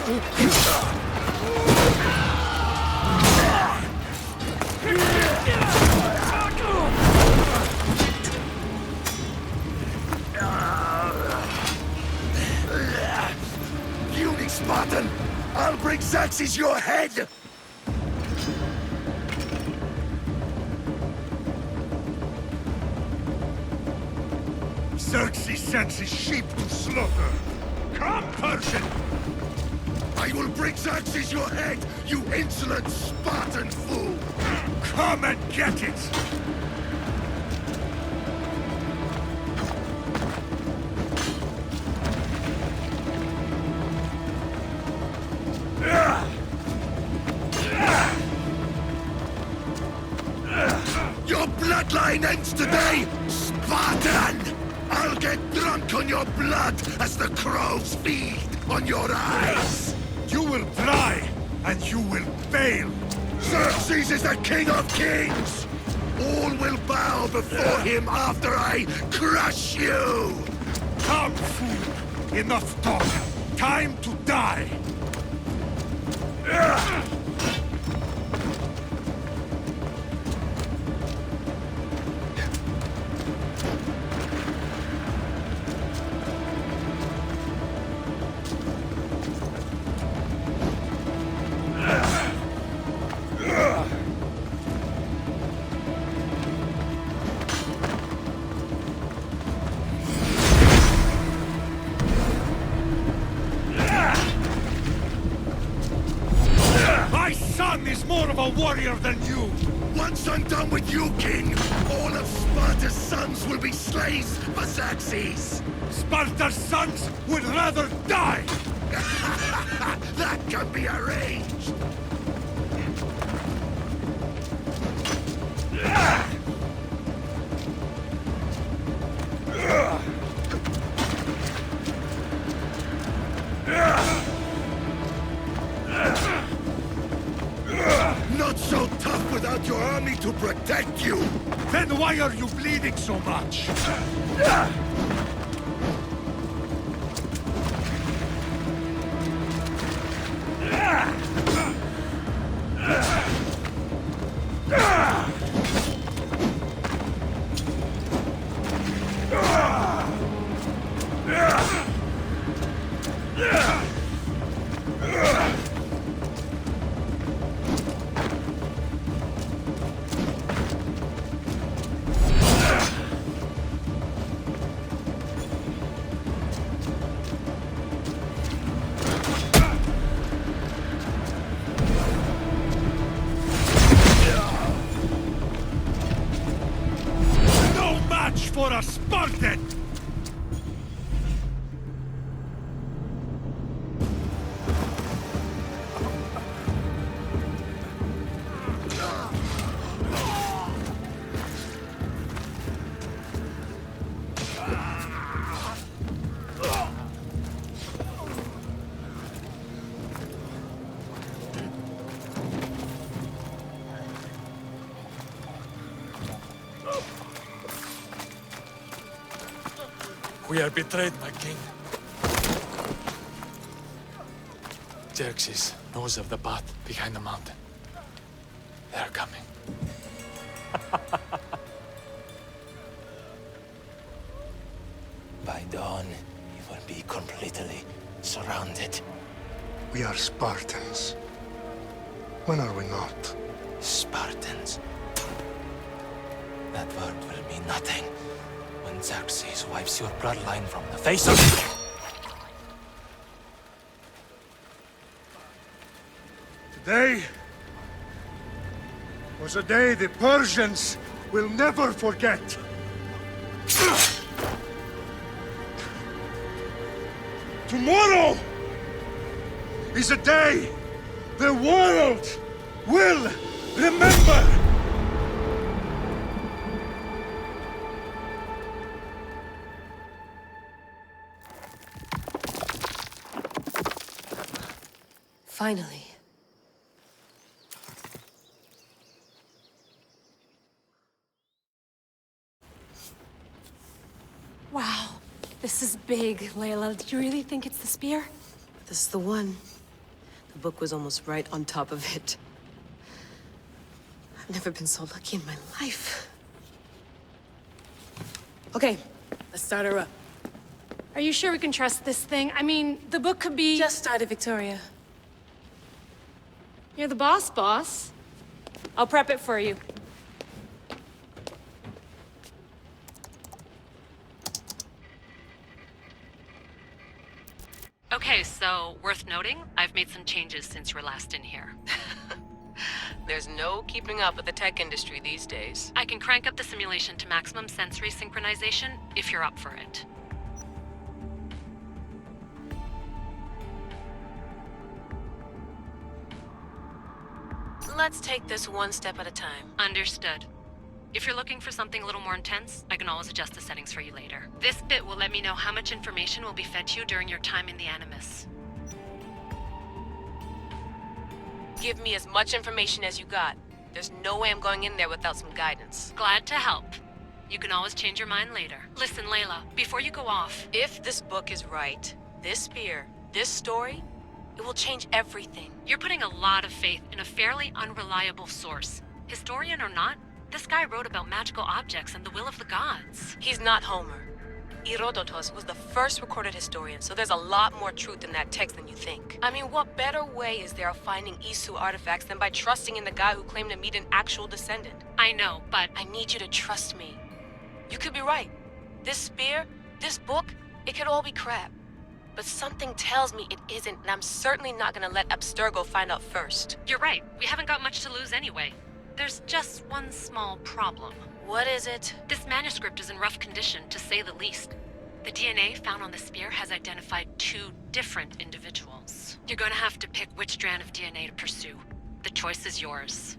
Puny Spartan! I'll bring Xerxes your head! Xerxes sends his sheep to slaughter. Come, Persian! I will bring Xerxes your head, you insolent Spartan fool! Come and get it! Your bloodline ends today, Spartan! I'll get drunk on your blood as the crows feed on your eyes! You will die, and you will fail! Xerxes is the king of kings! All will bow before him after I crush you! Come, fool! Enough talk! Time to die! My son is more of a warrior than you! Once I'm done with you, king, all of Sparta's sons will be slaves for Xerxes! Sparta's sons would rather die! That can be arranged! Not so tough without your army to protect you! Then why are you bleeding so much? For a Spartan! We are betrayed, my king. Xerxes knows of the path behind the mountain. They're coming. By dawn, you will be completely surrounded. We are Spartans. When are we not? Spartans. That word will mean nothing when Xerxes wipes your bloodline from the face of... Today was a day the Persians will never forget. Tomorrow is a day the world will remember. Finally. Wow, this is big, Layla. Do you really think it's the spear? This is the one. The book was almost right on top of it. I've never been so lucky in my life. Okay, let's start her up. Are you sure we can trust this thing? I mean, the book could be... Just started, Victoria. You're the boss. I'll prep it for you. Okay, so worth noting, I've made some changes since you were last in here. There's no keeping up with the tech industry these days. I can crank up the simulation to maximum sensory synchronization if you're up for it. Let's take this one step at a time. Understood. If you're looking for something a little more intense, I can always adjust the settings for you later. This bit will let me know how much information will be fed to you during your time in the Animus. Give me as much information as you got. There's no way I'm going in there without some guidance. Glad to help. You can always change your mind later. Listen, Layla, before you go off... If this book is right, this spear, this story, it will change everything. You're putting a lot of faith in a fairly unreliable source. Historian or not, this guy wrote about magical objects and the will of the gods. He's not Homer. Herodotus was the first recorded historian, so there's a lot more truth in that text than you think. I mean, what better way is there of finding Isu artifacts than by trusting in the guy who claimed to meet an actual descendant? I know, but... I need you to trust me. You could be right. This spear, this book, it could all be crap. But something tells me it isn't, and I'm certainly not gonna let Abstergo find out first. You're right. We haven't got much to lose anyway. There's just one small problem. What is it? This manuscript is in rough condition, to say the least. The DNA found on the spear has identified 2 different individuals. You're gonna have to pick which strand of DNA to pursue. The choice is yours.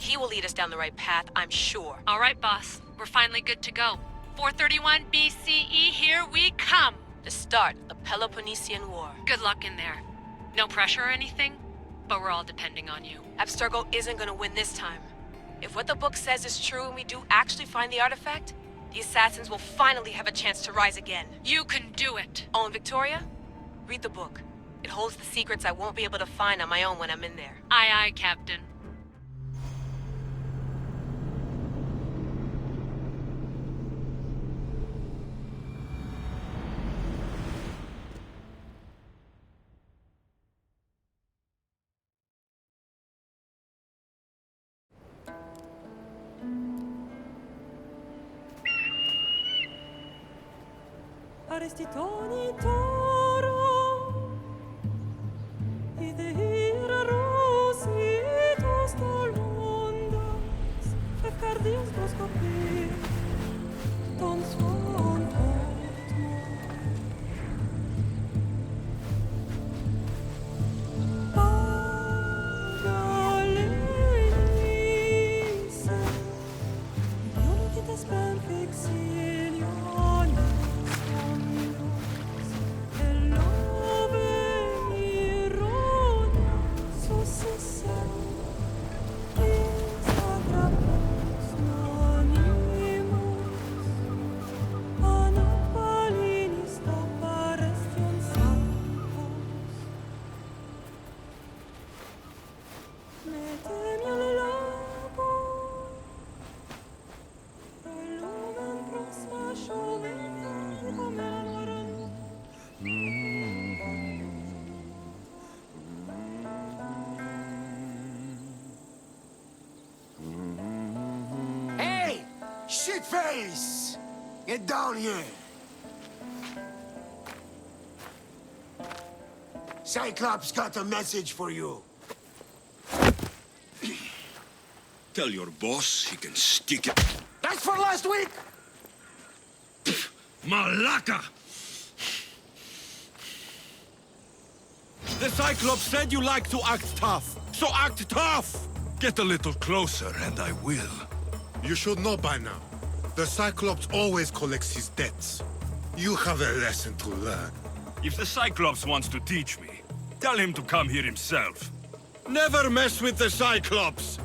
He will lead us down the right path, I'm sure. All right, boss. We're finally good to go. 431 BCE, here we come! The start of the Peloponnesian War. Good luck in there. No pressure or anything, but we're all depending on you. Abstergo isn't gonna win this time. If what the book says is true and we do actually find the artifact, the assassins will finally have a chance to rise again. You can do it! Oh, and Victoria? Read the book. It holds the secrets I won't be able to find on my own when I'm in there. Aye, aye, Captain. Arestitoni toro, idehira rositos tolondas, fefcardius broscopi, ton son potmo. Pagalenise, ionikites ben fixilionis. Hey! Shitface! Get down here! Cyclops got a message for you. Tell your boss he can stick it. That's for last week! Malaka! The Cyclops said you like to act tough, so act tough! Get a little closer and I will. You should know by now. The Cyclops always collects his debts. You have a lesson to learn. If the Cyclops wants to teach me, tell him to come here himself. Never mess with the Cyclops!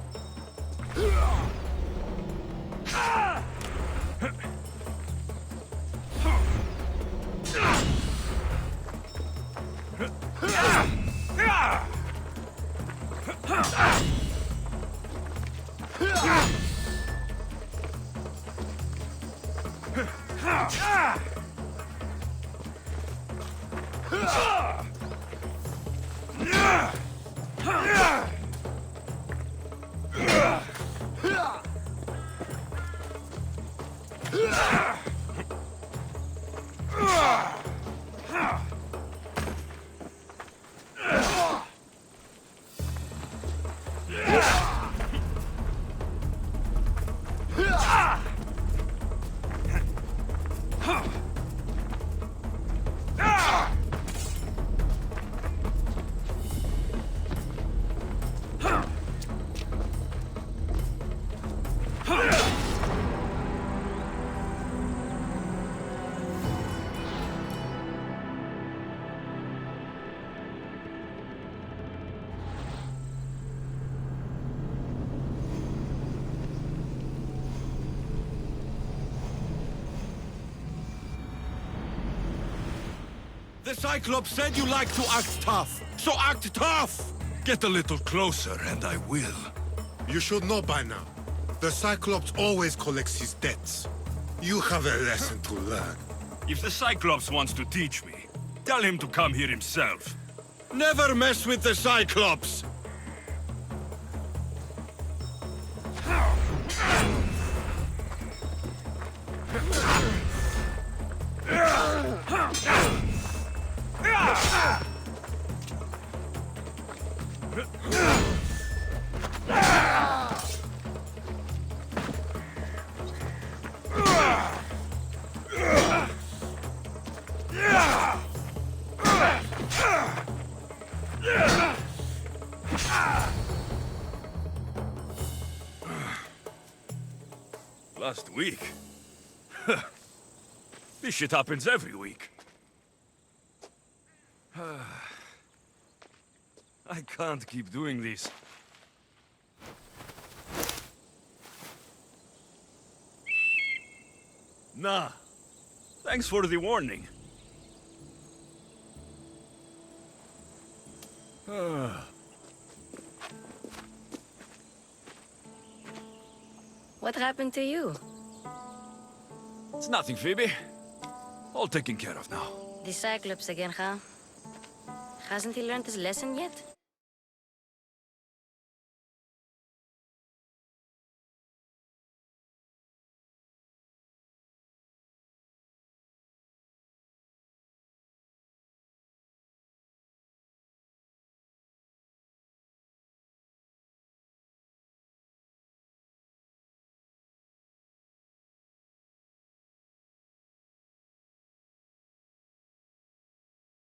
The Cyclops said you like to act tough, so act tough! Get a little closer and I will. You should know by now. The Cyclops always collects his debts. You have a lesson to learn. If the Cyclops wants to teach me, tell him to come here himself. Never mess with the Cyclops! Last week? This shit happens every week. I can't keep doing this. Nah. Thanks for the warning. What happened to you? It's nothing, Phoebe. All taken care of now. The Cyclops again, huh? Hasn't he learned his lesson yet?